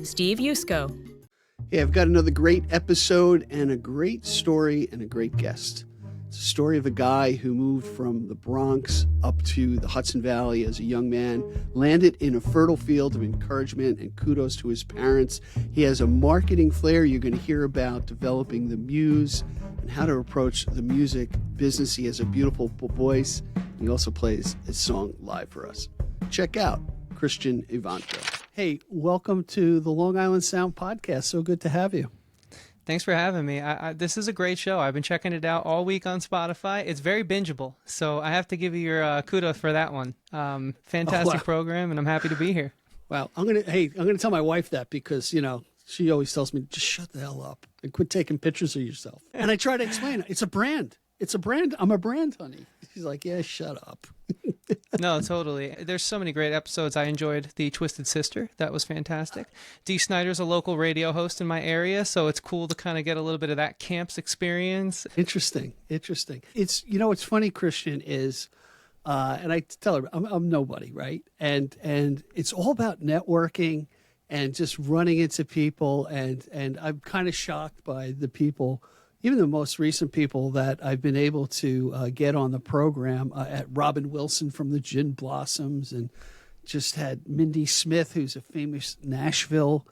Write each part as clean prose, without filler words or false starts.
Steve Yusko. Hey, I've got another great episode and a great story and a great guest. It's a story of a guy who moved from the Bronx up to the Hudson Valley as a young man, landed in a fertile field of encouragement and kudos to his parents. He has a marketing flair. You're going to hear about developing the muse and how to approach the music business. He has a beautiful voice. He also plays his song live for us. Check out Christian Evanko. Hey, welcome to the Long Island Sound Podcast. So good to have you. Thanks for having me. This is a great show. I've been checking it out all week on Spotify. It's very bingeable, so I have to give you your kudos for that one. Fantastic program, and I'm happy to be here. Wow. I'm gonna tell my wife that because, she always tells me, just shut the hell up and quit taking pictures of yourself. And I try to explain, it's a brand. It's a brand. I'm a brand, honey. She's like, yeah, shut up. No, totally. There's so many great episodes. I enjoyed The Twisted Sister. That was fantastic. Dee Snider's a local radio host in my area, so it's cool to kind of get a little bit of that camps experience. Interesting. It's, what's funny, Christian, is, and I tell her, I'm nobody, right? And it's all about networking and just running into people. And I'm kind of shocked by the people, even the most recent people that I've been able to get on the program, at Robin Wilson from the Gin Blossoms, and just had Mindy Smith, who's a famous Nashville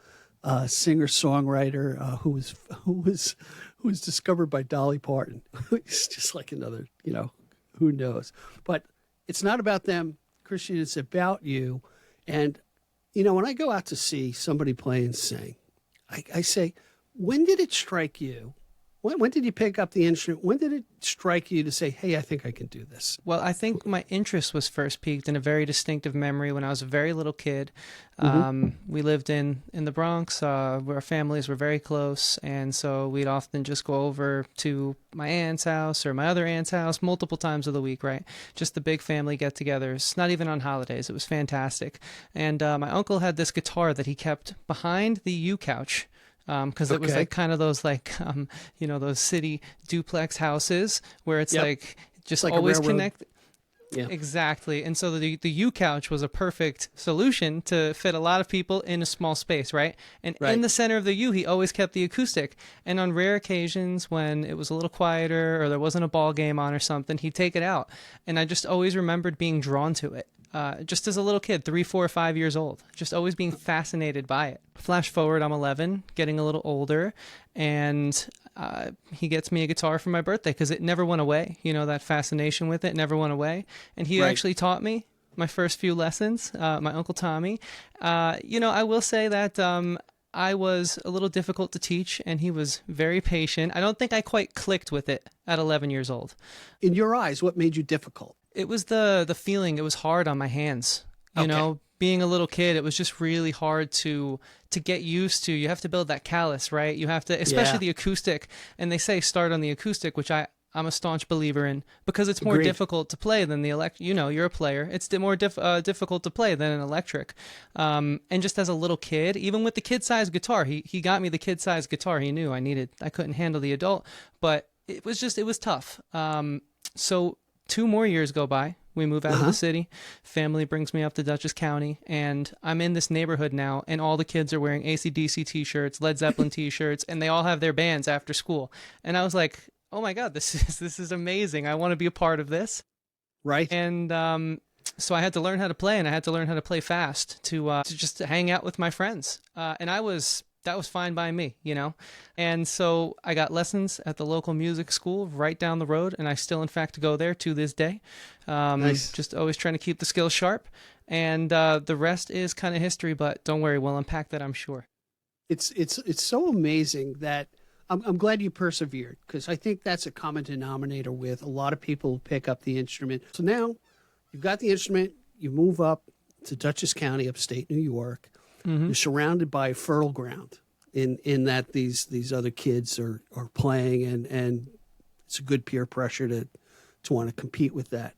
singer-songwriter who was discovered by Dolly Parton. It's just like another, who knows. But it's not about them, Christian. It's about you. And, when I go out to see somebody play and sing, I say, when did it strike you? When did you pick up the instrument? When did it strike you to say, hey, I think I can do this? Well, I think my interest was first piqued in a very distinctive memory when I was a very little kid. We lived in the Bronx, where our families were very close, and so we'd often just go over to my aunt's house or my other aunt's house multiple times of the week, right? Just the big family get-togethers, not even on holidays. It was fantastic. And my uncle had this guitar that he kept behind the U-couch. Because it was like kind of those those city duplex houses where it's just like always connected. Yeah. Exactly. And so the U-couch was a perfect solution to fit a lot of people in a small space, right? And in the center of the U, he always kept the acoustic. And on rare occasions when it was a little quieter or there wasn't a ball game on or something, he'd take it out. And I just always remembered being drawn to it. Just as a little kid, 3, 4, 5 years old, just always being fascinated by it. Flash forward, I'm 11, getting a little older, and he gets me a guitar for my birthday because it never went away. That fascination with it never went away. And he actually taught me my first few lessons, my Uncle Tommy. I will say that I was a little difficult to teach, and he was very patient. I don't think I quite clicked with it at 11 years old. In your eyes, what made you difficult? It was the feeling. It was hard on my hands. Being a little kid, it was just really hard to get used to. You have to build that callus, right? You have to, especially the acoustic. And they say start on the acoustic, which I'm a staunch believer in, because it's more difficult to play than the electric. You're a player. It's more difficult to play than an electric. And just as a little kid, even with the kid-sized guitar, he got me the kid-sized guitar. He knew I couldn't handle the adult, but it was tough. So 2 more years go by. We move out of the city. Family brings me up to Dutchess County, and I'm in this neighborhood now, and all the kids are wearing AC/DC t-shirts, Led Zeppelin t-shirts, and they all have their bands after school. And I was like, oh my God, this is amazing. I want to be a part of this. Right. And so I had to learn how to play, and I had to learn how to play fast to just hang out with my friends. And that was fine by me, And so I got lessons at the local music school right down the road, and I still, in fact, go there to this day. Nice. Just always trying to keep the skills sharp. And the rest is kind of history, but don't worry, we'll unpack that, I'm sure. It's so amazing that I'm glad you persevered, because I think that's a common denominator with a lot of people who pick up the instrument. So now you've got the instrument, you move up to Dutchess County, upstate New York. Mm-hmm. You're surrounded by fertile ground in that these other kids are playing, and it's a good peer pressure to want to compete with that.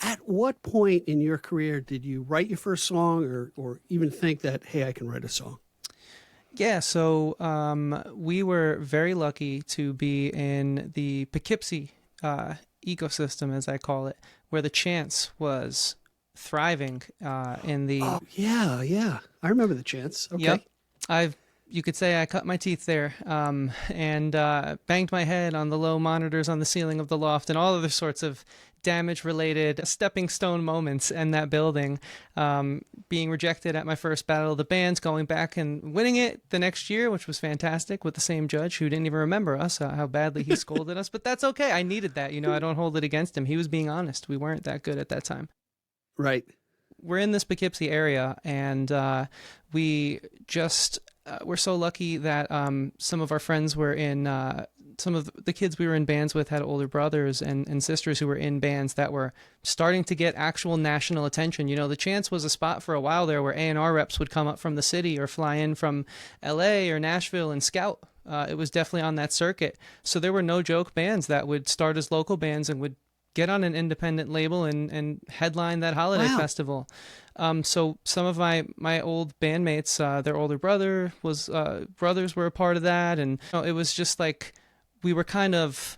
At what point in your career did you write your first song or even think that, hey, I can write a song? Yeah, so we were very lucky to be in the Poughkeepsie ecosystem, as I call it, where the Chance was thriving in the... Oh, yeah. I remember the Chance. Okay. Yep. You could say I cut my teeth there, and banged my head on the low monitors on the ceiling of the loft, and all other sorts of damage-related stepping stone moments in that building. Being rejected at my first Battle of the Bands, going back and winning it the next year, which was fantastic, with the same judge who didn't even remember us, how badly he scolded us. But that's okay. I needed that. I don't hold it against him. He was being honest. We weren't that good at that time. Right. We're in this Poughkeepsie area, and we just we're so lucky that some of our friends were in some of the kids we were in bands with had older brothers and sisters who were in bands that were starting to get actual national attention. The Chance was a spot for a while there where A&R reps would come up from the city or fly in from LA or Nashville and scout. It was definitely on that circuit. So there were no joke bands that would start as local bands and would get on an independent label and headline that holiday festival. So some of my old bandmates, their older brothers were a part of that. And it was just like, we were kind of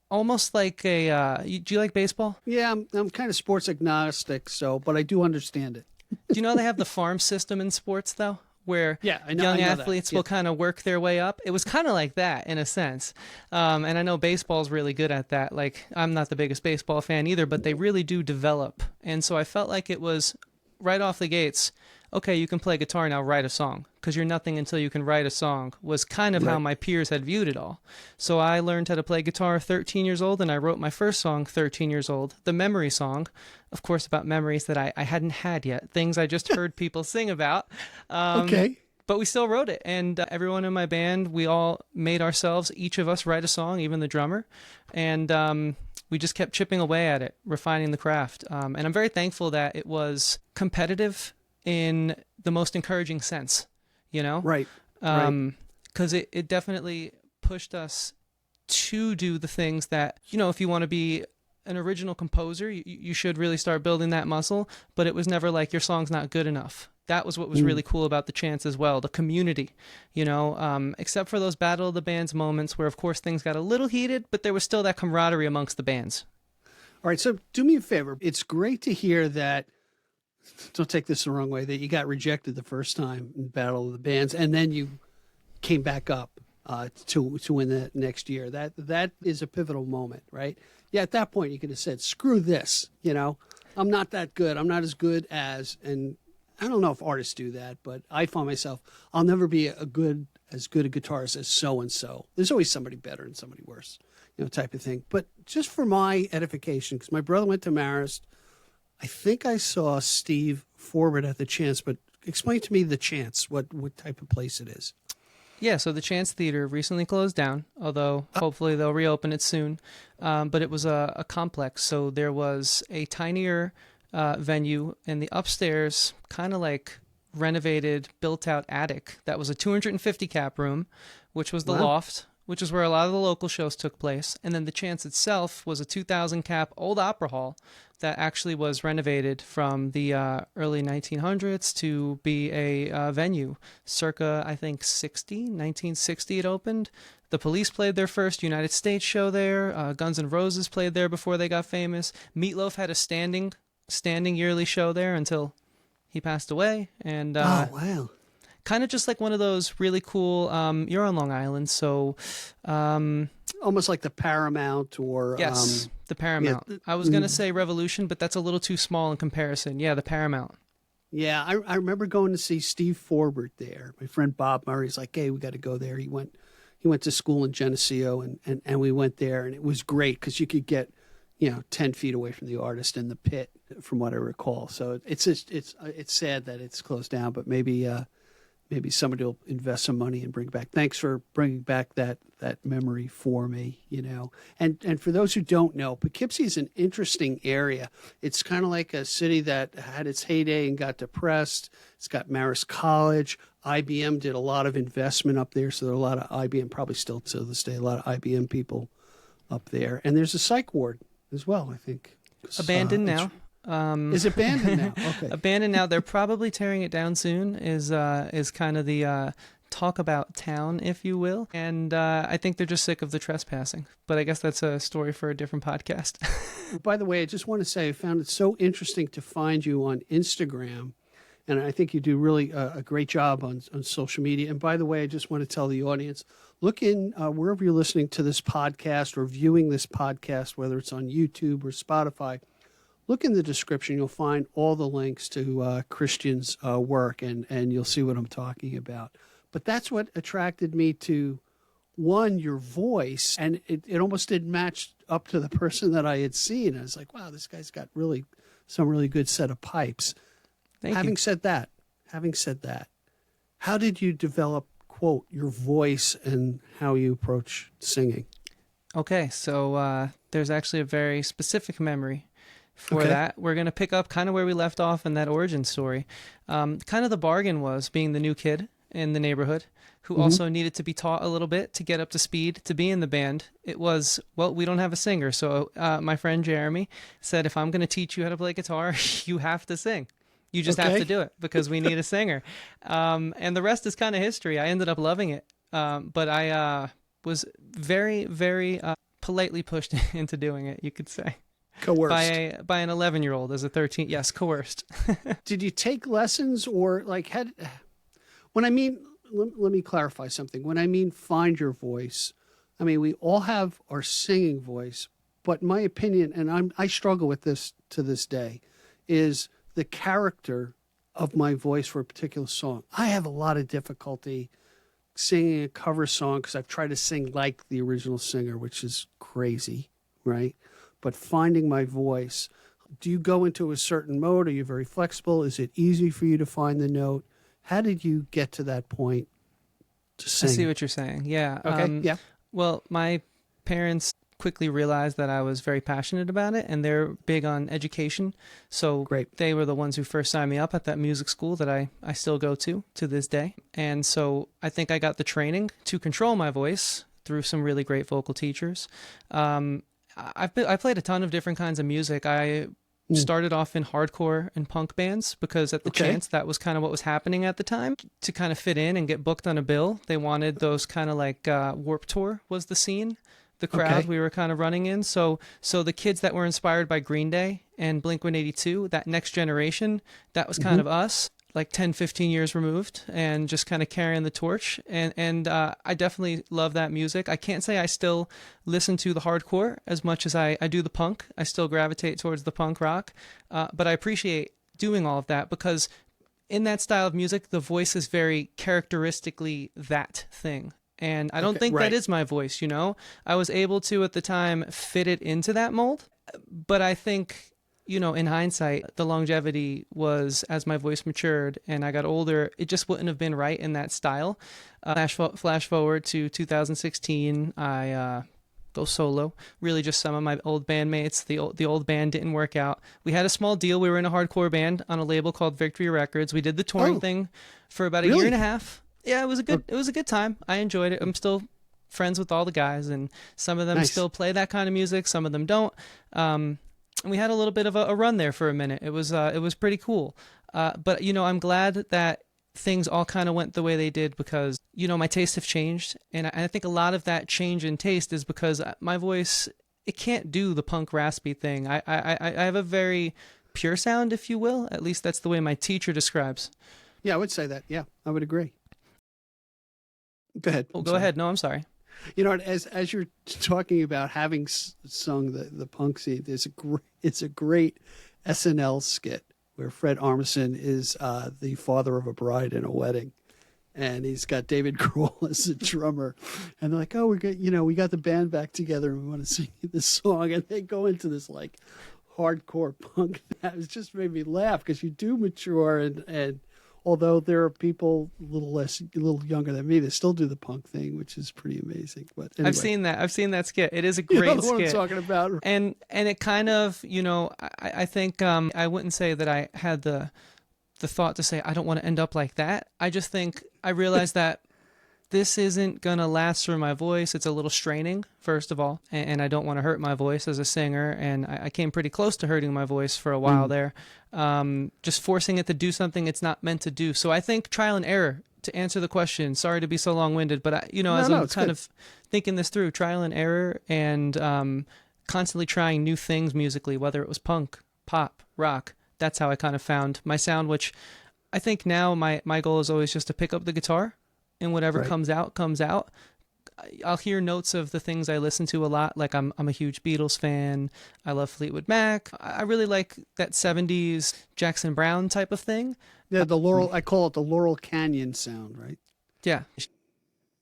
almost like do you like baseball? Yeah, I'm kind of sports agnostic, but I do understand it. Do you know they have the farm system in sports, though? Where I know athletes will kind of work their way up. It was kind of like that in a sense. And I know baseball's really good at that. Like, I'm not the biggest baseball fan either, but they really do develop. And so I felt like it was right off the gates, okay, you can play guitar now, write a song, because you're nothing until you can write a song, was kind of how my peers had viewed it all. So I learned how to play guitar 13 years old, and I wrote my first song 13 years old, the Memory Song, of course, about memories that I hadn't had yet, things I just heard people sing about. Okay. But we still wrote it, and everyone in my band, we all made ourselves, each of us, write a song, even the drummer, and we just kept chipping away at it, refining the craft. And I'm very thankful that it was competitive in the most encouraging sense, Right. Because it definitely pushed us to do the things that, if you want to be an original composer, you should really start building that muscle, but it was never like your song's not good enough. That was what was really cool about the Chance as well, the community, except for those Battle of the Bands moments where, of course, things got a little heated, but there was still that camaraderie amongst the bands. All right, so do me a favor. It's great to hear that, don't take this the wrong way, that you got rejected the first time in Battle of the Bands, and then you came back up to win the next year. That is a pivotal moment, right? Yeah, at that point you could have said, screw this, I'm not that good. I'm not as good as, and I don't know if artists do that, but I find myself, I'll never be as good a guitarist as so-and-so. There's always somebody better and somebody worse, type of thing. But just for my edification, because my brother went to Marist, I think I saw Steve Forbert at the Chance, but explain to me the Chance, what type of place it is. Yeah, so the Chance Theater recently closed down, although hopefully they'll reopen it soon. But it was a complex, so there was a tinier venue in the upstairs, kind of like renovated, built-out attic. That was a 250 cap room, which was the loft, which is where a lot of the local shows took place. And then the Chance itself was a 2,000 cap old opera hall that actually was renovated from the early 1900s to be a venue. Circa, I think, 1960 it opened. The Police played their first United States show there. Guns N' Roses played there before they got famous. Meatloaf had a standing yearly show there until he passed away. And oh, wow. Kind of just like one of those really cool, you're on Long Island, so... almost like the Paramount or... Yes, the Paramount. Yeah. I was going to say Revolution, but that's a little too small in comparison. Yeah, the Paramount. Yeah, I remember going to see Steve Forbert there. My friend Bob Murray's like, hey, we got to go there. He went to school in Geneseo, and we went there, and it was great because you could get 10 feet away from the artist in the pit, from what I recall. So it's sad that it's closed down, but maybe somebody will invest some money and bring it back. Thanks for bringing back that memory for me, And for those who don't know, Poughkeepsie is an interesting area. It's kind of like a city that had its heyday and got depressed. It's got Marist College. IBM did a lot of investment up there, so there are a lot of IBM, probably still to this day, a lot of IBM people up there. And there's a psych ward as well, I think. Abandoned now. Is it abandoned now? Okay. Abandoned now. They're probably tearing it down soon. Is kind of the talk about town, if you will. And I think they're just sick of the trespassing. But I guess that's a story for a different podcast. By the way, I just want to say I found it so interesting to find you on Instagram, And I think you do really a great job on social media. And by the way, I just want to tell the audience, look in wherever you're listening to this podcast or viewing this podcast, whether it's on YouTube or Spotify, look in the description. You'll find all the links to Christian's work, and you'll see what I'm talking about. But that's what attracted me to, one, your voice, and it almost didn't match up to the person that I had seen. I was like, wow, this guy's got some really good set of pipes. Having said that, how did you develop, quote, your voice and how you approach singing? Okay, so there's actually a very specific memory for that. We're going to pick up kind of where we left off in that origin story. Kind of the bargain was being the new kid in the neighborhood who also needed to be taught a little bit to get up to speed to be in the band. It was, well, we don't have a singer. So my friend Jeremy said, if I'm going to teach you how to play guitar, you have to sing. You just have to do it because we need a singer. And the rest is kind of history. I ended up loving it. But I was very, very politely pushed into doing it, you could say. Coerced. By an 11-year-old as a 13. Yes, coerced. Did you take lessons or when I mean, let me clarify something. When I mean find your voice, I mean, we all have our singing voice, but my opinion, and I struggle with this to this day, is the character of my voice for a particular song. I have a lot of difficulty singing a cover song because I've tried to sing like the original singer, which is crazy, right? But finding my voice, do you go into a certain mode? Are you very flexible? Is it easy for you to find the note? How did you get to that point to sing? I see what you're saying. Yeah. Okay. Yeah. Well, my parents quickly realized that I was very passionate about it, and they're big on education. So they were the ones who first signed me up at that music school that I still go to this day. And so I think I got the training to control my voice through some really great vocal teachers. I played a ton of different kinds of music. I started off in hardcore and punk bands because at the chance that was kind of what was happening at the time. To kind of fit in and get booked on a bill, they wanted those kind of like Warped Tour was the scene, the crowd we were kind of running in. So the kids that were inspired by Green Day and Blink-182, that next generation, that was kind of us, like 10, 15 years removed, and just kind of carrying the torch. And I definitely love that music. I can't say I still listen to the hardcore as much as I do the punk. I still gravitate towards the punk rock. But I appreciate doing all of that because in that style of music, the voice is very characteristically that thing. And I don't think that is my voice, you know? I was able to, at the time, fit it into that mold. But I think, you know, in hindsight, the longevity was as my voice matured and I got older, it just wouldn't have been right in that style. Flash forward to 2016, I go solo. Really just some of my old bandmates. The old band didn't work out. We had a small deal. We were in a hardcore band on a label called Victory Records. We did the touring thing for about a year and a half. Yeah, it was a good time. I enjoyed it. I'm still friends with all the guys, and some of them still play that kind of music. Some of them don't. And we had a little bit of a run there for a minute. It was pretty cool. But you know, I'm glad that things all kind of went the way they did because, you know, my tastes have changed, and I think a lot of that change in taste is because my voice, it can't do the punk raspy thing. I have a very pure sound, if you will. At least that's the way my teacher describes. Yeah, I would say that. Yeah, I would agree. Go ahead. Go ahead. No, I'm sorry. You know, as you're talking about having sung the punk scene, it's a great SNL skit where Fred Armisen is the father of a bride in a wedding, and he's got David Grohl as a drummer, and they're like, "Oh, we got the band back together, and we want to sing this song," and they go into this like hardcore punk. It just made me laugh because you do mature and. Although there are people a little younger than me that still do the punk thing, which is pretty amazing. But anyway. I've seen that skit. It is a great skit. What I'm talking about. And it kind of, you know, I think I wouldn't say that I had the thought to say I don't want to end up like that. I just think I realized that this isn't gonna last through my voice. It's a little straining, first of all, and I don't want to hurt my voice as a singer. And I came pretty close to hurting my voice for a while there, just forcing it to do something it's not meant to do. So I think trial and error. To answer the question, sorry to be so long-winded, but I'm kind of thinking this through, trial and error, and constantly trying new things musically, whether it was punk, pop, rock. That's how I kind of found my sound, which I think now my goal is always just to pick up the guitar, and whatever Right. comes out, comes out. I'll hear notes of the things I listen to a lot. Like I'm a huge Beatles fan. I love Fleetwood Mac. I really like that 70s Jackson Brown type of thing. Yeah, the Laurel, I call it the Laurel Canyon sound, right? Yeah.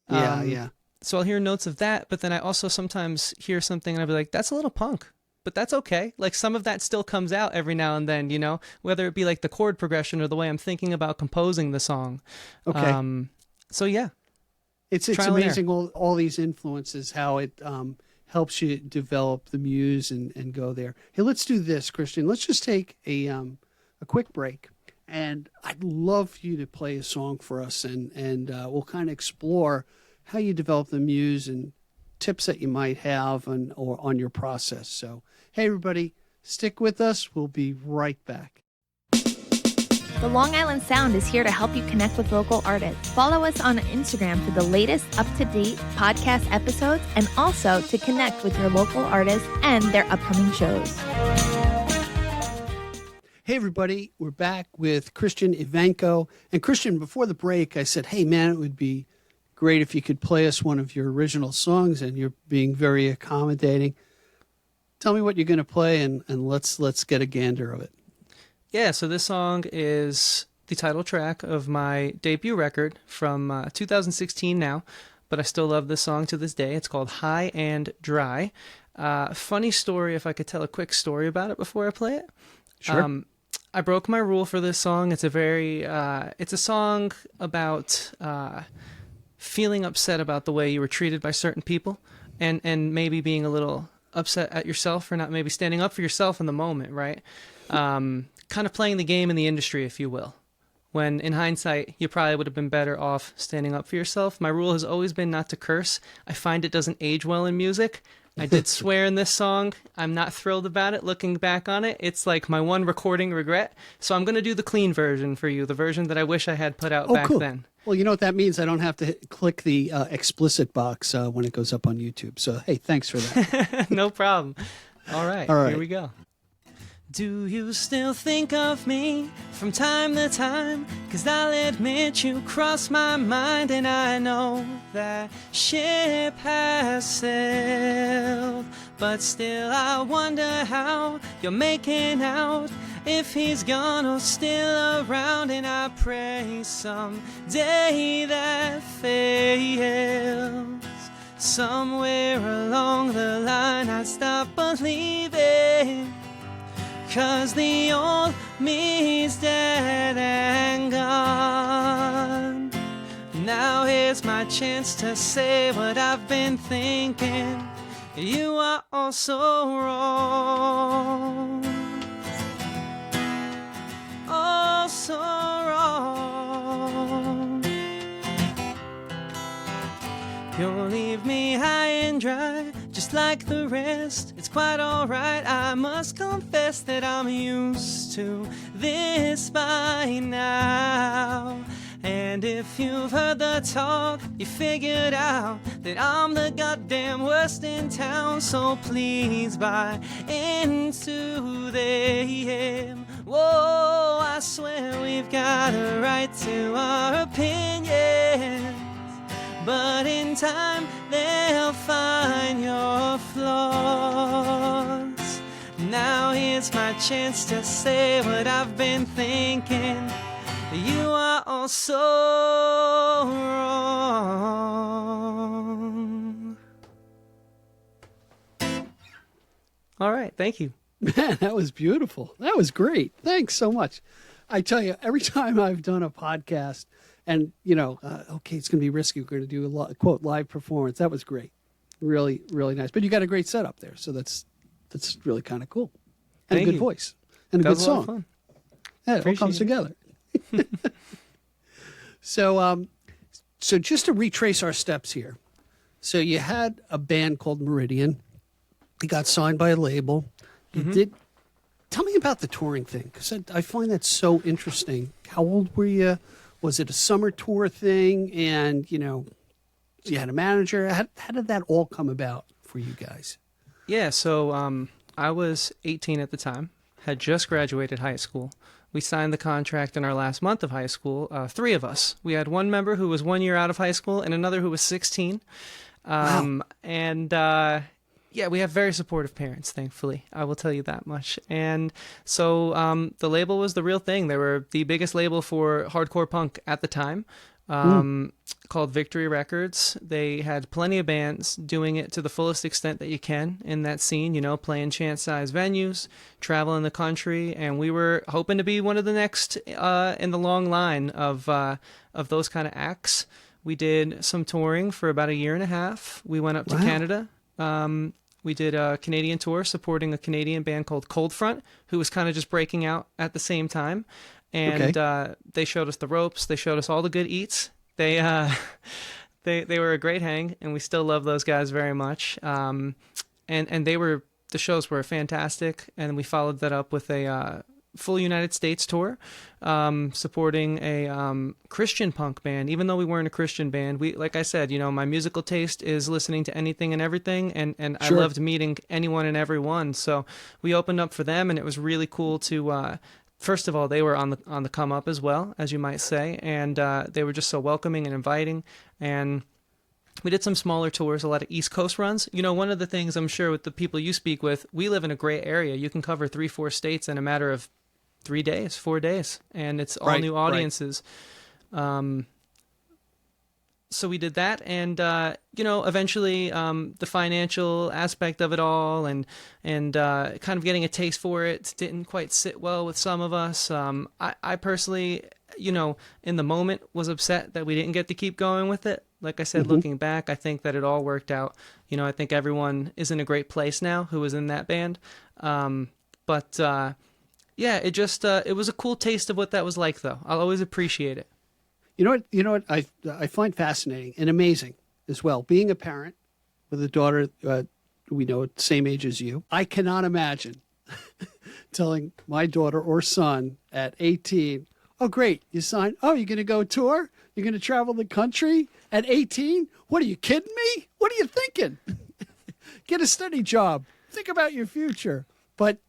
Yeah, Um, yeah. So I'll hear notes of that, but then I also sometimes hear something and I'll be like, that's a little punk, but that's okay. Like some of that still comes out every now and then, whether it be like the chord progression or the way I'm thinking about composing the song. Okay. So yeah, It's trial and error. amazing all these influences, how it helps you develop the muse and go there. Hey, let's do this, Christian. Let's just take a quick break, and I'd love for you to play a song for us, and we'll kind of explore how you develop the muse and tips that you might have or on your process. So, hey, everybody, stick with us. We'll be right back. The Long Island Sound is here to help you connect with local artists. Follow us on Instagram for the latest up-to-date podcast episodes and also to connect with your local artists and their upcoming shows. Hey, everybody, we're back with Christian Evanko. And Christian, before the break, I said, hey, man, it would be great if you could play us one of your original songs, and you're being very accommodating. Tell me what you're going to play, and let's get a gander of it. Yeah, so this song is the title track of my debut record from 2016 now, but I still love this song to this day. It's called High and Dry. Funny story, if I could tell a quick story about it before I play it. Sure. I broke my rule for this song. It's a song about feeling upset about the way you were treated by certain people, and maybe being a little upset at yourself for not maybe standing up for yourself in the moment, right? Kind of playing the game in the industry, if you will. When in hindsight, you probably would have been better off standing up for yourself. My rule has always been not to curse. I find it doesn't age well in music. I did swear in this song. I'm not thrilled about it looking back on it. It's like my one recording regret. So I'm going to do the clean version for you, the version that I wish I had put out back cool. then. Well, you know what that means? I don't have to click the explicit box when it goes up on YouTube. So, hey, thanks for that. No problem. All right, All right. Here we go. Do you still think of me from time to time? 'Cause I'll admit you cross my mind, and I know that ship has sailed. But still I wonder how you're making out, if he's gone or still around. And I pray someday that fails. Somewhere along the line I stop believing, 'cause the old me's dead and gone. Now here's my chance to say what I've been thinking. You are all so wrong. Oh, so wrong. You'll leave me high and dry, just like the rest. It's quite alright, I must confess that I'm used to this by now. And if you've heard the talk, you figured out that I'm the goddamn worst in town. So please buy into them. Whoa, I swear we've got a right to our opinions, but in time they'll find your flaws. Now here's my chance to say what I've been thinking. You are all so wrong. All right, thank you. Man, that was beautiful. That was great. Thanks so much. I tell you, every time I've done a podcast, and, okay, it's going to be risky. We're going to do a quote live performance. That was great. Really, really nice. But you got a great setup there. So that's really kind of cool. And Thank a good you. voice. And a That good was a lot of song. fun. Yeah, it all Appreciate comes it. together. So just to retrace our steps here. So you had a band called Meridian. You got signed by a label. You did. Tell me about the touring thing, because I find that so interesting. How old were you? Was it a summer tour thing? And, you had a manager. How did that all come about for you guys? Yeah, so I was 18 at the time, had just graduated high school. We signed the contract in our last month of high school. 3 of us. We had one member who was 1 year out of high school and another who was 16. Wow. And yeah, we have very supportive parents, thankfully. I will tell you that much. And so the label was the real thing. They were the biggest label for hardcore punk at the time, called Victory Records. They had plenty of bands doing it to the fullest extent that you can in that scene, you know, playing chance-sized venues, traveling the country, and we were hoping to be one of the next in the long line of those kind of acts. We did some touring for about 1.5 years. We went up to Canada. We did a Canadian tour supporting a Canadian band called Cold Front, who was kind of just breaking out at the same time. And they showed us the ropes. They showed us all the good eats. They were a great hang, and we still love those guys very much. And the shows were fantastic. And we followed that up with a full United States tour, supporting a Christian punk band. Even though we weren't a Christian band, like I said, you know, my musical taste is listening to anything and everything, and I loved meeting anyone and everyone. So we opened up for them, and it was really cool to. First of all, they were on the come up as well, as you might say, and they were just so welcoming and inviting. And we did some smaller tours, a lot of East Coast runs. You know, one of the things I'm sure with the people you speak with, we live in a great area. You can cover 3-4 states in a matter of 3 days, 4 days, and it's all new audiences. So we did that, and you know, eventually the financial aspect of it all, and kind of getting a taste for it didn't quite sit well with some of us. I personally, you know, in the moment was upset that we didn't get to keep going with it. Like I said, looking back, I think that it all worked out. You know, I think everyone is in a great place now who was in that band. But yeah, it just it was a cool taste of what that was like, though. I'll always appreciate it. You know what I find fascinating and amazing as well. Being a parent with a daughter, we know at the same age as you, I cannot imagine telling my daughter or son at 18, oh, great, you signed, oh, you're going to go tour? You're going to travel the country at 18? What, are you kidding me? What are you thinking? Get a steady job. Think about your future. But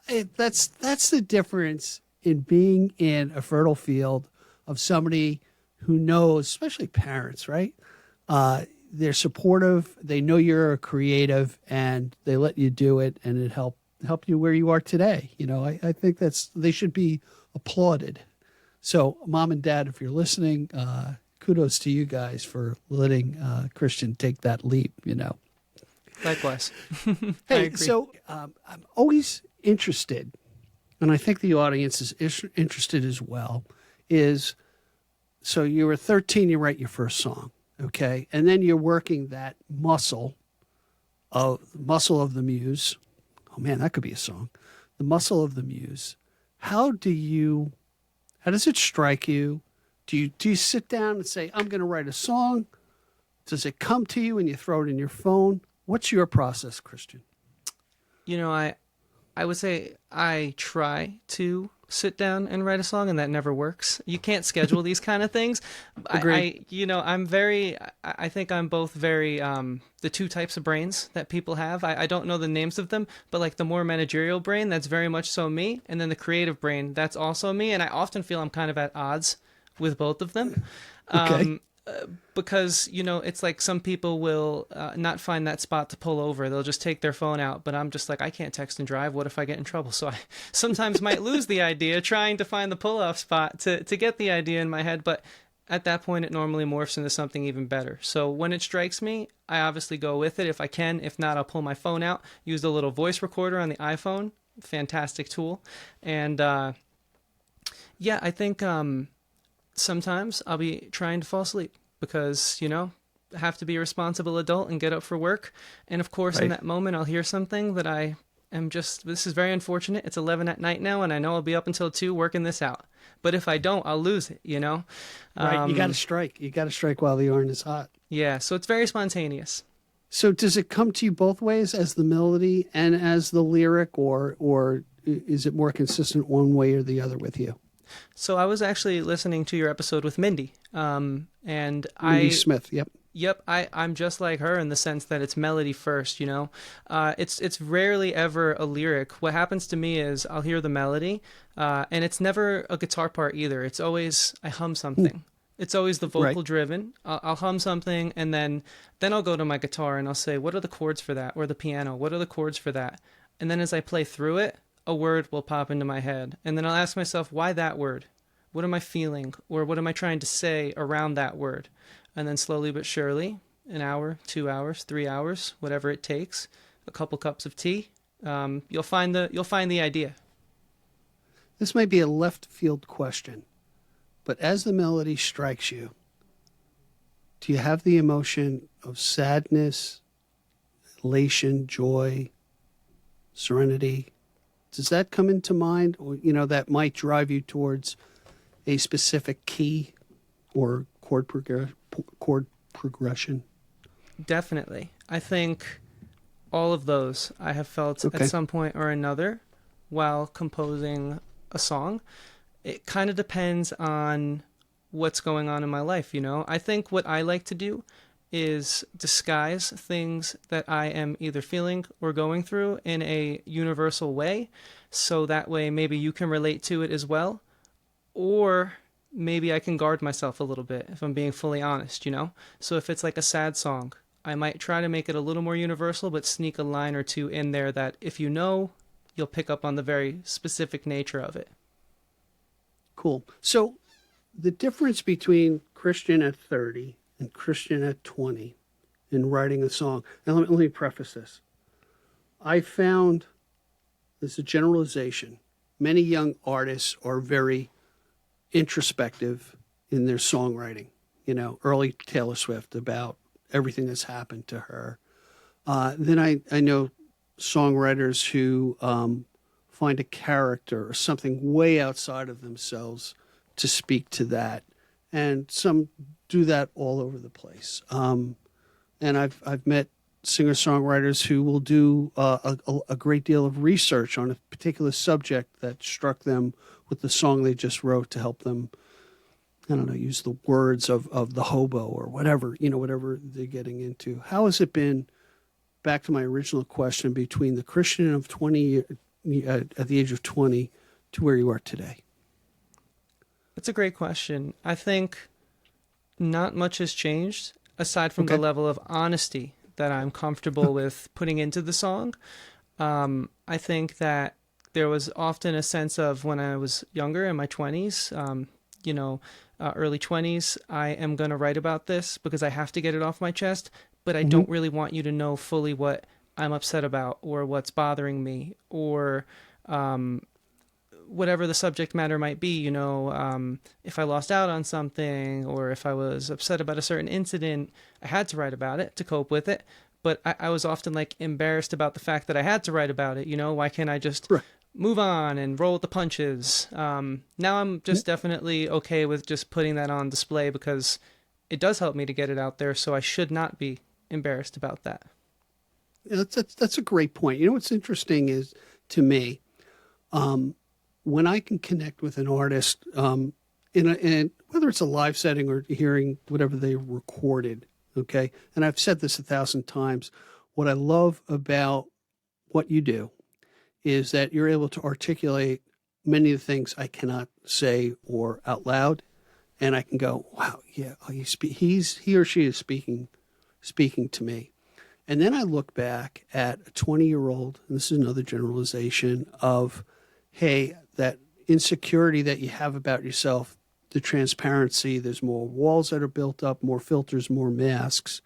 that's the difference in being in a fertile field of somebody who knows, especially parents, right? They're supportive. They know you're a creative, and they let you do it, and it helped you where you are today. You know, I think they should be applauded. So, Mom and Dad, if you're listening, kudos to you guys for letting Christian take that leap. You know. Likewise. Hey, so I'm always interested, and I think the audience is interested as well. So you were 13, you write your first song, okay? And then you're working that muscle of the muse. Oh man, that could be a song. The muscle of the muse. How does it strike you? Do you sit down and say, I'm going to write a song? Does it come to you and you throw it in your phone? What's your process, Christian? You know, I would say I try to sit down and write a song, and that never works. You can't schedule these kind of things. Agreed. I think I'm both very, the two types of brains that people have. I don't know the names of them, but like the more managerial brain, that's very much so me. And then the creative brain, that's also me. And I often feel I'm kind of at odds with both of them. Okay. Because, you know, it's like some people will not find that spot to pull over. They'll just take their phone out. But I'm just like, I can't text and drive. What if I get in trouble? So I sometimes might lose the idea trying to find the pull-off spot to get the idea in my head. But at that point, it normally morphs into something even better. So when it strikes me, I obviously go with it if I can. If not, I'll pull my phone out, use the little voice recorder on the iPhone. Fantastic tool. And yeah, I think sometimes I'll be trying to fall asleep because, you know, I have to be a responsible adult and get up for work. And of course, in that moment, I'll hear something that I am just, this is very unfortunate. It's 11 at night now, and I know I'll be up until 2 working this out. But if I don't, I'll lose it, you know? Right, you got to strike. You got to strike while the iron is hot. Yeah, so it's very spontaneous. So does it come to you both ways, as the melody and as the lyric, or is it more consistent one way or the other with you? So I was actually listening to your episode with Mindy, and Mindy Smith, yep. Yep, I'm just like her in the sense that it's melody first, you know. It's rarely ever a lyric. What happens to me is I'll hear the melody, and it's never a guitar part either. It's always I hum something. It's always the Right. vocal driven. I'll hum something, and then I'll go to my guitar and I'll say, what are the chords for that? Or the piano, what are the chords for that? And then as I play through it, a word will pop into my head, and then I'll ask myself, why that word? What am I feeling, or what am I trying to say around that word? And then slowly but surely, an hour, 2 hours, 3 hours, whatever it takes, a couple cups of tea, you'll find the idea. This might be a left field question, but as the melody strikes you, do you have the emotion of sadness, elation, joy, serenity? Does that come into mind, or that might drive you towards a specific key or chord progression? Definitely. I think all of those I have felt Okay. at some point or another while composing a song. It kind of depends on what's going on in my life, you know? I think what I like to do is disguise things that I am either feeling or going through in a universal way, so that way maybe you can relate to it as well, or maybe I can guard myself a little bit if I'm being fully honest, you know? So if it's like a sad song, I might try to make it a little more universal, but sneak a line or two in there that if you know, you'll pick up on the very specific nature of it. Cool. So the difference between Christian at 30 and Christian at 20 in writing a song. Now, let me preface this. I found, this is a generalization, many young artists are very introspective in their songwriting. Early Taylor Swift, about everything that's happened to her. Then I know songwriters who find a character or something way outside of themselves to speak to that, and some do that all over the place. And I've met singer-songwriters who will do a great deal of research on a particular subject that struck them with the song they just wrote to help them, I don't know, use the words of the hobo or whatever, whatever they're getting into. How has it been, back to my original question, between the Christian of 20 at the age of 20 to where you are today? That's a great question. I think not much has changed aside from the level of honesty that I'm comfortable with putting into the song. I think that there was often a sense of, when I was younger in my 20s, early 20s, I am going to write about this because I have to get it off my chest, but I don't really want you to know fully what I'm upset about or what's bothering me, or whatever the subject matter might be, if I lost out on something or if I was upset about a certain incident, I had to write about it to cope with it. But I was often embarrassed about the fact that I had to write about it. Why can't I just move on and roll with the punches? Now I'm just definitely okay with just putting that on display because it does help me to get it out there. So I should not be embarrassed about that. Yeah, that's a great point. What's interesting is, to me, when I can connect with an artist, in whether it's a live setting or hearing whatever they recorded, okay? And I've said this 1,000 times. What I love about what you do is that you're able to articulate many of the things I cannot say or out loud, and I can go, wow, yeah, he or she is speaking to me. And then I look back at a 20-year-old, and this is another generalization of, hey, that insecurity that you have about yourself, the transparency, there's more walls that are built up, more filters, more masks.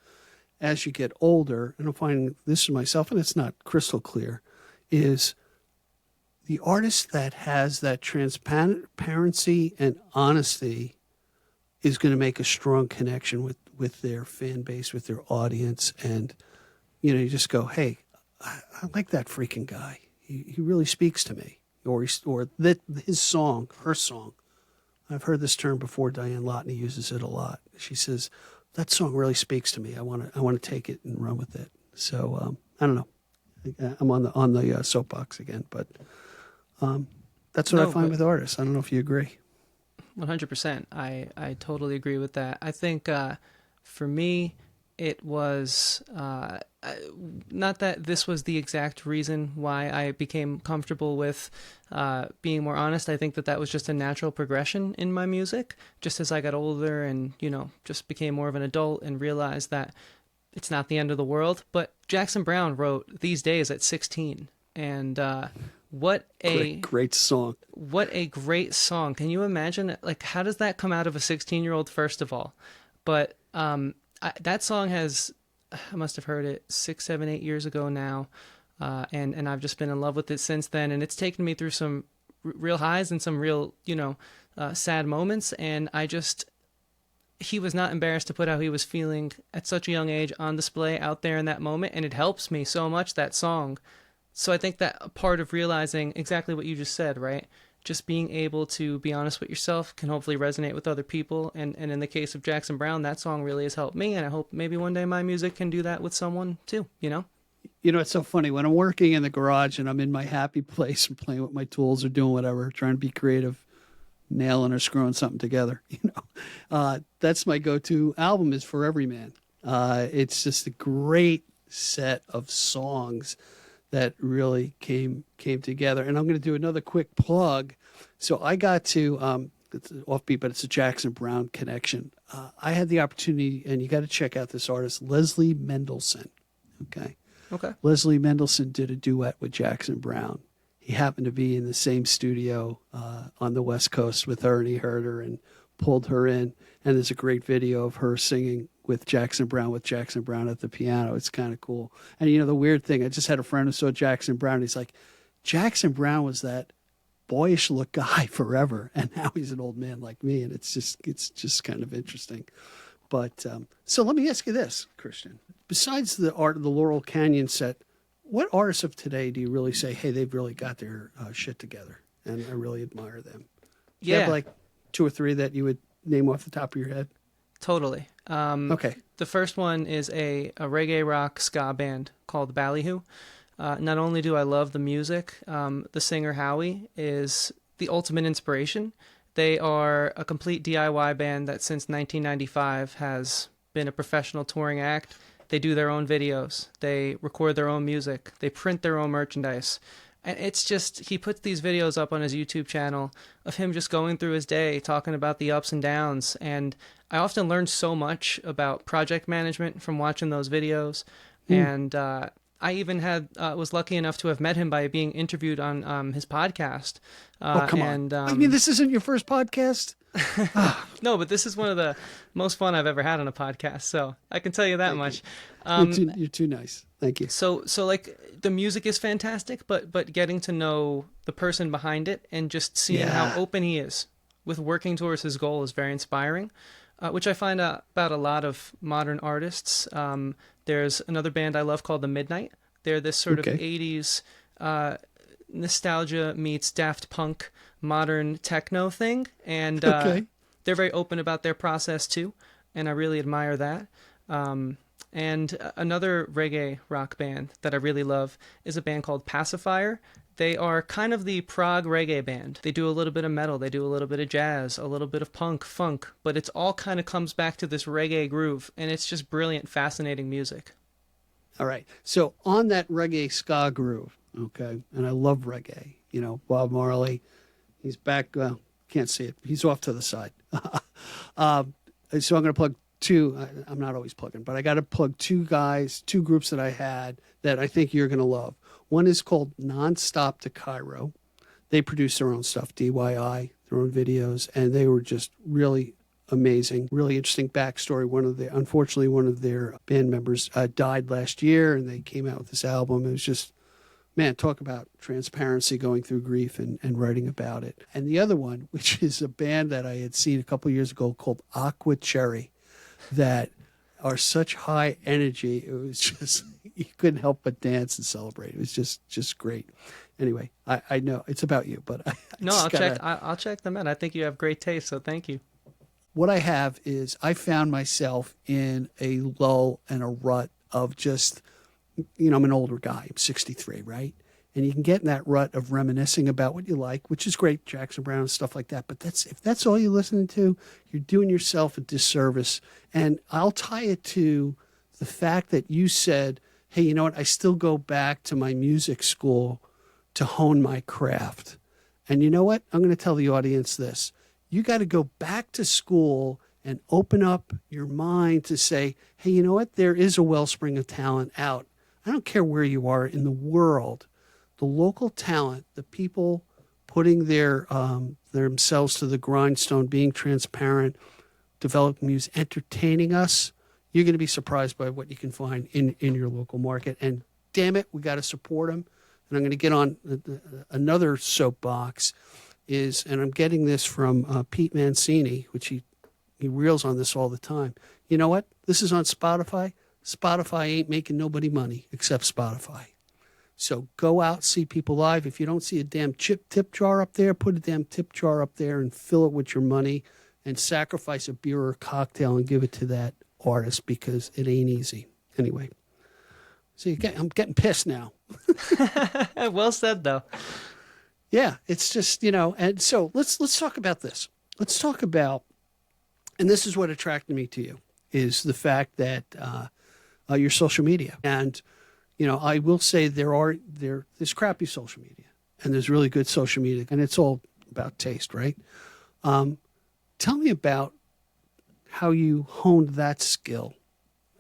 As you get older, and I'm finding this is myself, and it's not crystal clear, is the artist that has that transparency and honesty is going to make a strong connection with their fan base, with their audience. And, you just go, hey, I like that freaking guy. He really speaks to me. Or his song, her song. I've heard this term before. Diane Lotney uses it a lot. She says, that song really speaks to me. I want to take it and run with it. So I don't know. I'm on the soapbox again, but that's what I find with artists. I don't know if you agree. 100%. I totally agree with that. I think for me, it was not that this was the exact reason why I became comfortable with being more honest. I think that was just a natural progression in my music, just as I got older and, just became more of an adult and realized that it's not the end of the world. But Jackson Browne wrote These Days at 16, and what a great song. What a great song. Can you imagine, like, how does that come out of a 16-year-old, first of all? But that song I must have heard it 6, 7, 8 years ago now, and I've just been in love with it since then. And it's taken me through some real highs and some real, sad moments. And he was not embarrassed to put how he was feeling at such a young age on display out there in that moment. And it helps me so much, that song. So I think that a part of realizing exactly what you just said, right? Just being able to be honest with yourself can hopefully resonate with other people. And in the case of Jackson Browne, that song really has helped me. And I hope maybe one day my music can do that with someone too, It's so funny when I'm working in the garage and I'm in my happy place and playing with my tools or doing whatever, trying to be creative, nailing or screwing something together. That's my go-to album is For Every Man. It's just a great set of songs that really came together. And I'm going to do another quick plug. So I got to, it's offbeat, but it's a Jackson Browne connection. I had the opportunity, and you got to check out this artist, Leslie Mendelson. Okay. Leslie Mendelson did a duet with Jackson Browne. He happened to be in the same studio on the West Coast with her, and he heard her and pulled her in. And there's a great video of her singing with Jackson Browne at the piano. It's kind of cool. And the weird thing, I just had a friend who saw Jackson Browne. He's like, Jackson Browne was that boyish look guy forever, and now he's an old man like me. And it's just kind of interesting. But so let me ask you this, Christian. Besides the art of the Laurel Canyon set, what artists of today do you really say, hey, they've really got their shit together, and I really admire them? Do you have like 2 or 3 that you would name off the top of your head? Totally. Okay. The first one is a reggae rock ska band called Ballyhoo. Not only do I love the music, the singer Howie is the ultimate inspiration. They are a complete DIY band that since 1995 has been a professional touring act. They do their own videos. They record their own music. They print their own merchandise. And it's just, he puts these videos up on his YouTube channel of him just going through his day, talking about the ups and downs. And I often learn so much about project management from watching those videos. And I even was lucky enough to have met him by being interviewed on his podcast. Come on. I mean, this isn't your first podcast? No, but this is one of the most fun I've ever had on a podcast, so I can tell you that much. You're too nice. Thank you. So like the music is fantastic, but getting to know the person behind it and just seeing how open he is with working towards his goal is very inspiring, which I find out about a lot of modern artists. There's another band I love called The Midnight. They're this sort of 80s nostalgia meets Daft Punk modern techno thing, and they're very open about their process too, and I really admire that. And another reggae rock band that I really love is a band called Pacifier. They are kind of the prog reggae band. They do a little bit of metal, they do a little bit of jazz, a little bit of punk, funk, but it's all kind of comes back to this reggae groove, and it's just brilliant, fascinating music. All right. So on that reggae ska groove, okay, and I love reggae, Bob Marley, he's back, well, can't see it, he's off to the side. So I'm going to plug 2, I'm not always plugging, but I got to plug 2 groups that I had that I think you're going to love. One is called Nonstop to Cairo. They produce their own stuff, DIY, their own videos, and they were just really amazing, really interesting backstory. Unfortunately, one of their band members died last year, and they came out with this album. It was just, man, talk about transparency, going through grief and writing about it. And the other one, which is a band that I had seen a couple of years ago called Aqua Cherry, that are such high energy. It was just, you couldn't help but dance and celebrate. It was just great. Anyway, I know it's about you, but I'll check them out. I think you have great taste, so thank you. What I have is I found myself in a lull and a rut of just, I'm an older guy. I'm 63, right? And you can get in that rut of reminiscing about what you like, which is great, Jackson Browne and stuff like that. But if that's all you're listening to, you're doing yourself a disservice. And I'll tie it to the fact that you said, hey, you know what? I still go back to my music school to hone my craft. And you know what? I'm going to tell the audience this. You got to go back to school and open up your mind to say, hey, you know what? There is a wellspring of talent out. I don't care where you are in the world. The local talent, the people putting themselves to the grindstone, being transparent, developing music, entertaining us, you're going to be surprised by what you can find in your local market. And damn it, we got to support them. And I'm going to get on another soapbox and I'm getting this from Pete Mancini, which he reels on this all the time. You know what? This is on Spotify. Spotify ain't making nobody money except Spotify. So go out, see people live. If you don't see a damn tip jar up there, put a damn tip jar up there and fill it with your money and sacrifice a beer or a cocktail and give it to that artist because it ain't easy. Anyway, see, I'm getting pissed now. Well said, though. Yeah, it's just, and so let's talk about this. Let's talk about, and this is what attracted me to you, is the fact that your social media. And, I will say there's crappy social media and there's really good social media, and it's all about taste, right? Tell me about how you honed that skill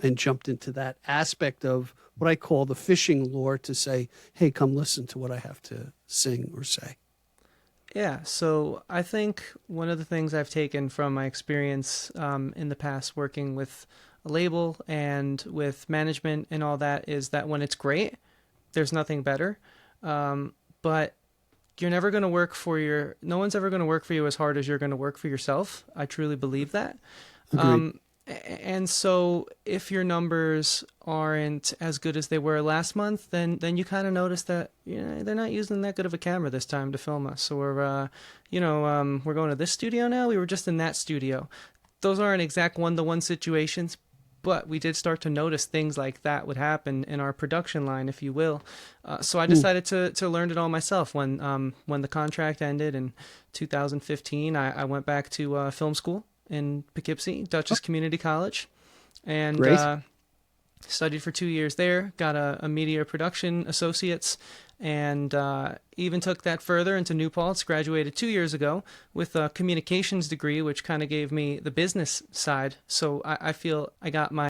and jumped into that aspect of what I call the fishing lure to say, hey, come listen to what I have to sing or say. Yeah, so I think one of the things I've taken from my experience in the past working with a label and with management and all that is that when it's great, there's nothing better. But you're never going to work no one's ever going to work for you as hard as you're going to work for yourself. I truly believe that. And so if your numbers aren't as good as they were last month, then you kind of notice that they're not using that good of a camera this time to film us. Or, we're going to this studio now. We were just in that studio. Those aren't exact one-to-one situations, but we did start to notice things like that would happen in our production line, if you will. So I decided to learn it all myself. When the contract ended in 2015, I went back to film school in Poughkeepsie, Dutchess Community College, and studied for 2 years there, got a media production associates, and even took that further into New Paltz, graduated 2 years ago with a communications degree, which kind of gave me the business side. So I feel I got my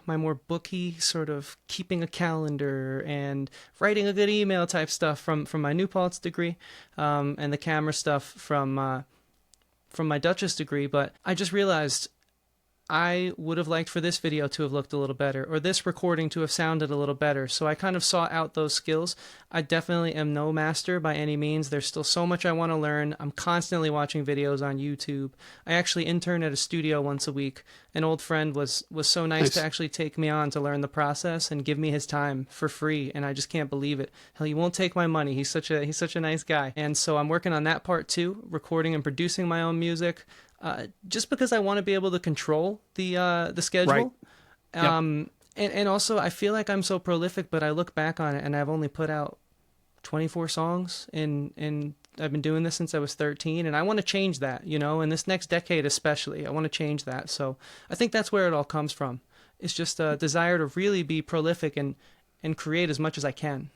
more booky sort of keeping a calendar and writing a good email type stuff from my New Paltz degree, and the camera stuff from my Dutchess degree. But I just realized I would have liked for this video to have looked a little better, or this recording to have sounded a little better. So I kind of sought out those skills. I definitely am no master by any means. There's still so much I want to learn. I'm constantly watching videos on YouTube. I actually intern at a studio once a week. An old friend was so nice to actually take me on to learn the process and give me his time for free, and I just can't believe it. Hell, he won't take my money. He's such a nice guy. And so I'm working on that part too, recording and producing my own music. Just because I want to be able to control the schedule. Right. And also I feel like I'm so prolific, but I look back on it and I've only put out 24 songs and I've been doing this since I was 13, and I want to change that, in this next decade especially. I want to change that. So I think that's where it all comes from. It's just a desire to really be prolific and create as much as I can.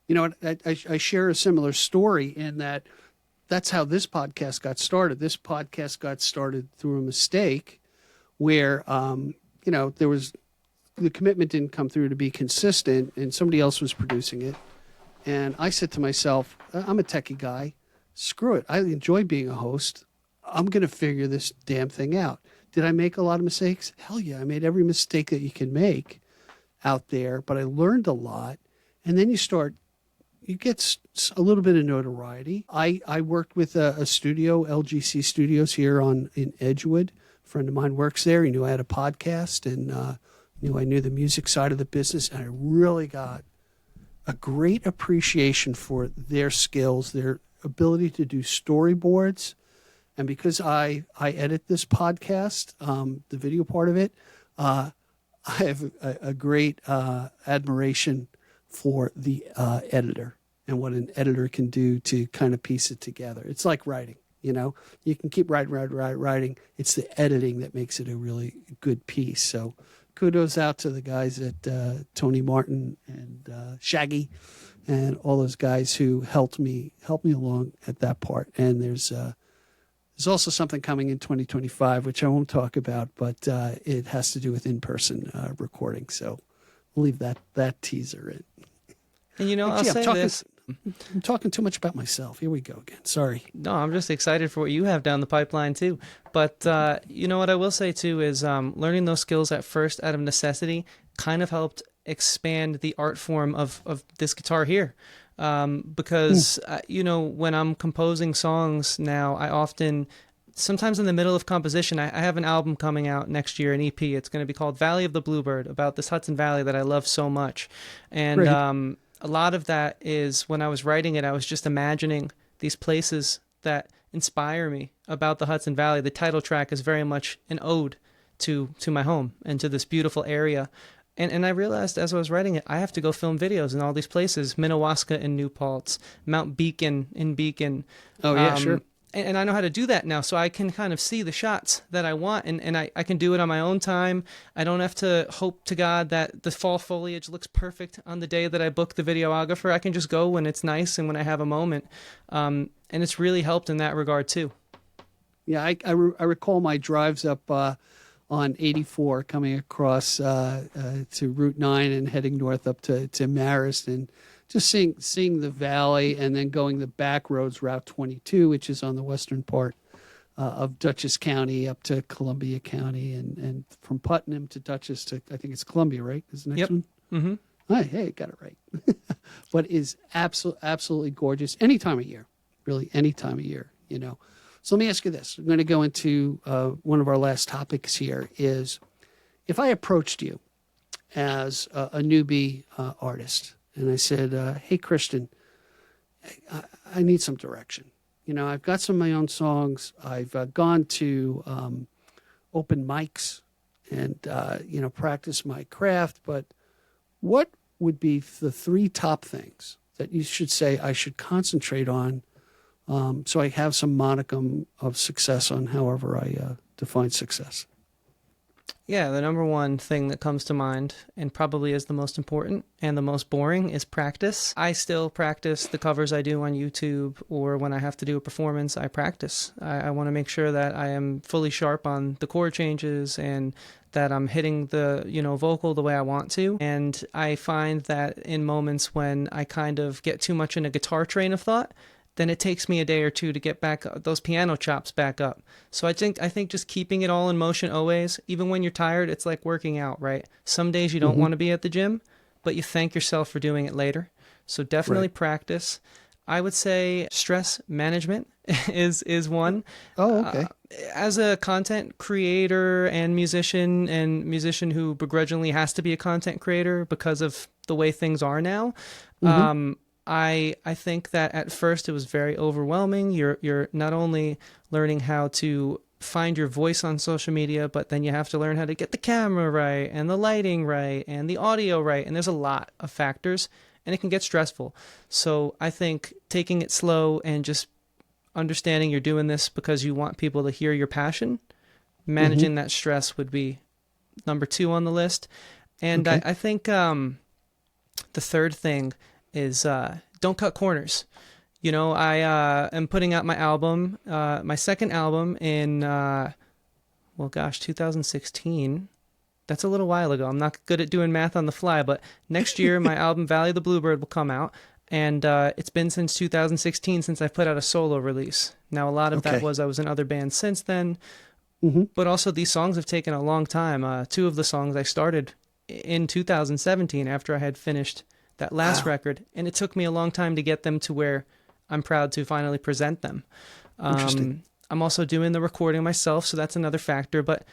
You know what? I share a similar story in that that's how this podcast got started. This podcast got started through a mistake where, there was the commitment didn't come through to be consistent, and somebody else was producing it. And I said to myself, I'm a techie guy. Screw it. I enjoy being a host. I'm going to figure this damn thing out. Did I make a lot of mistakes? Hell yeah. I made every mistake that you can make out there, but I learned a lot. And then you get a little bit of notoriety. I worked with a studio, LGC Studios here in Edgewood. A friend of mine works there. He knew I had a podcast and knew I knew the music side of the business. And I really got a great appreciation for their skills, their ability to do storyboards. And because I edit this podcast, the video part of it, I have a great admiration for the editor and what an editor can do to kind of piece it together. It's like writing, you can keep writing. It's the editing that makes it a really good piece. So kudos out to the guys at Tony Martin and Shaggy and all those guys who helped me along at that part. And there's also something coming in 2025, which I won't talk about, but it has to do with in-person recording. So we'll leave that teaser in. And, you know, I'll say this. I'm talking too much about myself. Here we go again. Sorry. No, I'm just excited for what you have down the pipeline, too. But you know what I will say, too, is learning those skills at first out of necessity kind of helped expand the art form of this guitar here. Because, you know, when I'm composing songs now, I often, sometimes in the middle of composition, I have an album coming out next year, an EP. It's going to be called Valley of the Bluebird, about this Hudson Valley that I love so much. And Right. A lot of that is when I was writing it, I was just imagining these places that inspire me about the Hudson Valley. The title track is very much an ode to my home and to this beautiful area. And I realized as I was writing it, I have to go film videos in all these places, Minnewaska in New Paltz, Mount Beacon in Beacon. Oh, yeah, sure. And I know how to do that now, so I can kind of see the shots that I want, and I can do it on my own time. I don't have to hope to God that the fall foliage looks perfect on the day that I book the videographer. I can just go when it's nice and when I have a moment. And it's really helped in that regard, too. Yeah, I recall my drives up on 84 coming across to Route 9 and heading north up to Marist, and just seeing the valley, and then going the back roads, Route 22, which is on the western part of Dutchess County up to Columbia County, and from Putnam to Dutchess to, I think it's Columbia, right? Is the next one? Mm-hmm. Hey, got it right. But is absolutely gorgeous any time of year, really any time of year, you know. So let me ask you this. I'm going to go into one of our last topics here is, if I approached you as a newbie artist and I said, hey, Christian, I need some direction. You know, I've got some of my own songs. I've gone to open mics and, you know, practice my craft. But what would be the 3 top things that you should say I should concentrate on, so I have some modicum of success on however I define success? Yeah, the number one thing that comes to mind, and probably is the most important and the most boring, is practice. I still practice the covers I do on YouTube, or when I have to do a performance, I practice. I want to make sure that I am fully sharp on the chord changes and that I'm hitting the, you know, vocal the way I want to. And I find that in moments when I kind of get too much in a guitar train of thought, then it takes me a day or two to get back those piano chops back up. So I think just keeping it all in motion always, even when you're tired, it's like working out, right? Some days you don't want to be at the gym, but you thank yourself for doing it later. So definitely practice. I would say stress management is one. Oh, okay. As a content creator and musician who begrudgingly has to be a content creator because of the way things are now, I think that at first it was very overwhelming. You're not only learning how to find your voice on social media, but then you have to learn how to get the camera right and the lighting right and the audio right. And there's a lot of factors, and it can get stressful. So I think taking it slow and just understanding you're doing this because you want people to hear your passion, managing that stress would be number 2 on the list. And I think the third thing is don't cut corners. You know, I am putting out my album, my second album in, 2016. That's a little while ago. I'm not good at doing math on the fly, but next year my album Valley of the Bluebird will come out. And it's been since 2016 since I put out a solo release. Now, a lot of that was I was in other bands since then, but also these songs have taken a long time. 2 of the songs I started in 2017 after I had finished that last record, and it took me a long time to get them to where I'm proud to finally present them. Interesting. I'm also doing the recording myself, so that's another factor, but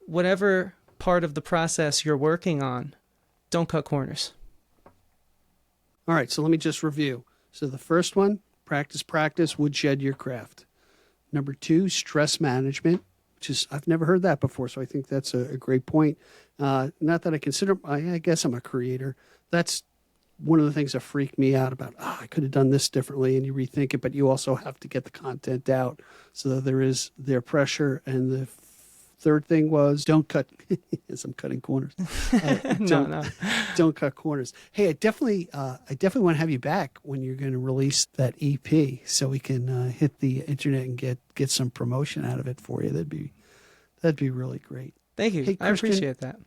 whatever part of the process you're working on, don't cut corners. All right, so let me just review. So the first one, practice, woodshed your craft. Number 2, stress management, which is, I've never heard that before, so I think that's a great point. Not that I guess I'm a creator. That's one of the things that freaked me out about, I could have done this differently, and you rethink it, but you also have to get the content out. So there is their pressure and the third thing was don't cut, as I'm cutting corners. Don't cut corners. Hey, I definitely want to have you back when you're going to release that EP, so we can hit the internet and get some promotion out of it for you. That'd be really great. Thank you. Hey, I appreciate that.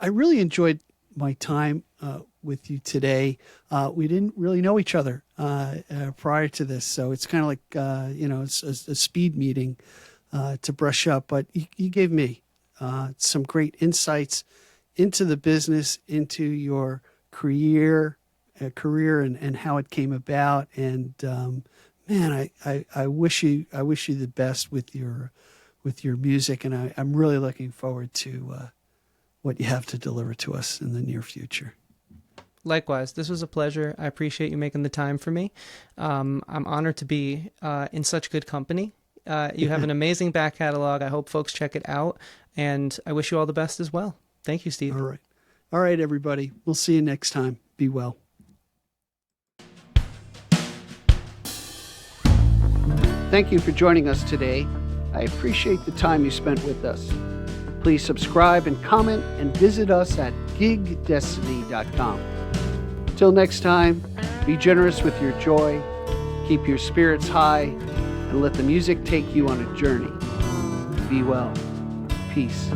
I really enjoyed my time with you today. We didn't really know each other prior to this, so it's kind of like it's a speed meeting to brush up. But you gave me some great insights into the business, into your career and how it came about. And man, I wish you the best with your music, and I'm really looking forward to what you have to deliver to us in the near future. Likewise, this was a pleasure. I appreciate you making the time for me. I'm honored to be in such good company. You have an amazing back catalog. I hope folks check it out, and I wish you all the best as well. Thank you, Steve. All right, everybody. We'll see you next time. Be well. Thank you for joining us today. I appreciate the time you spent with us. Please subscribe and comment and visit us at gigdestiny.com. Till next time, be generous with your joy, keep your spirits high, and let the music take you on a journey. Be well. Peace.